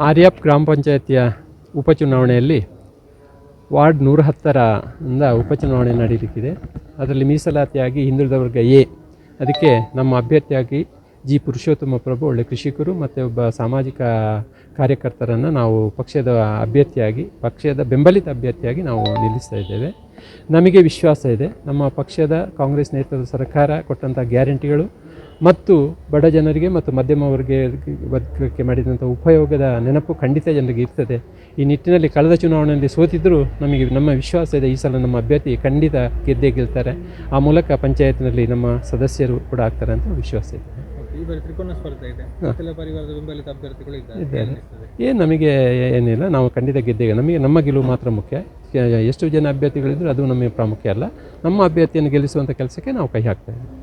ಆರ್ಯಾಪ್ ಗ್ರಾಮ ಪಂಚಾಯತಿಯ ಉಪಚುನಾವಣೆಯಲ್ಲಿ ವಾರ್ಡ್ 110ರಿಂದ ಉಪಚುನಾವಣೆ ನಡೀಲಿಕ್ಕಿದೆ. ಅದರಲ್ಲಿ ಮೀಸಲಾತಿಯಾಗಿ ಹಿಂದುಳಿದ ವರ್ಗ ಎ, ಅದಕ್ಕೆ ನಮ್ಮ ಅಭ್ಯರ್ಥಿಯಾಗಿ 𝐺 ಪ್ರಭು ಒಳ್ಳೆ ಕೃಷಿಕರು ಮತ್ತು ಒಬ್ಬ ಸಾಮಾಜಿಕ ಕಾರ್ಯಕರ್ತರನ್ನು ನಾವು ಪಕ್ಷದ ಬೆಂಬಲಿತ ಅಭ್ಯರ್ಥಿಯಾಗಿ ನಾವು ನಿಲ್ಲಿಸ್ತಾ ಇದ್ದೇವೆ. ನಮಗೆ ವಿಶ್ವಾಸ ಇದೆ, ನಮ್ಮ ಪಕ್ಷದ ಕಾಂಗ್ರೆಸ್ ನೇತೃತ್ವದ ಸರ್ಕಾರ ಕೊಟ್ಟಂಥ ಗ್ಯಾರಂಟಿಗಳು ಮತ್ತು ಬಡ ಜನರಿಗೆ ಮತ್ತು ಮಧ್ಯಮ ವರ್ಗಕ್ಕೆ ಮಾಡಿದಂಥ ಉಪಯೋಗದ ನೆನಪು ಖಂಡಿತ ಜನರಿಗೆ ಇರ್ತದೆ. ಈ ನಿಟ್ಟಿನಲ್ಲಿ ಕಳೆದ ಚುನಾವಣೆಯಲ್ಲಿ ಸೋತಿದ್ದರೂ ನಮ್ಮ ವಿಶ್ವಾಸ ಇದೆ, ಈ ಸಲ ನಮ್ಮ ಅಭ್ಯರ್ಥಿ ಖಂಡಿತ ಗೆದ್ದೇ ಗೆಲ್ತಾರೆ. ಆ ಮೂಲಕ ಪಂಚಾಯತ್ನಲ್ಲಿ ನಮ್ಮ ಸದಸ್ಯರು ಕೂಡ ಆಗ್ತಾರೆ ಅಂತ ವಿಶ್ವಾಸ ಇದೆ. ಈ ಬಾರಿ ತ್ರಿಕೋನ ಸ್ಪರ್ಧೆ ಇದೆ, ಪರಿವಾರದ ಬೆಂಬಲಿತ ಅಭ್ಯರ್ಥಿಗಳು ಇದ್ದಾರೆ. ನಮಗೆ ಏನಿಲ್ಲ, ನಾವು ಖಂಡಿತ ಗೆದ್ದೇವೆ. ನಮ್ಮ ಗೆಲುವು ಮಾತ್ರ ಮುಖ್ಯ. ಎಷ್ಟು ಜನ ಅಭ್ಯರ್ಥಿಗಳಿದ್ದರೂ ಅದು ನಮಗೆ ಪ್ರಾಮುಖ್ಯ ಅಲ್ಲ. ನಮ್ಮ ಅಭ್ಯರ್ಥಿಯನ್ನು ಗೆಲ್ಲಿಸುವಂಥ ಕೆಲಸಕ್ಕೆ ನಾವು ಕೈ ಹಾಕ್ತೇವೆ.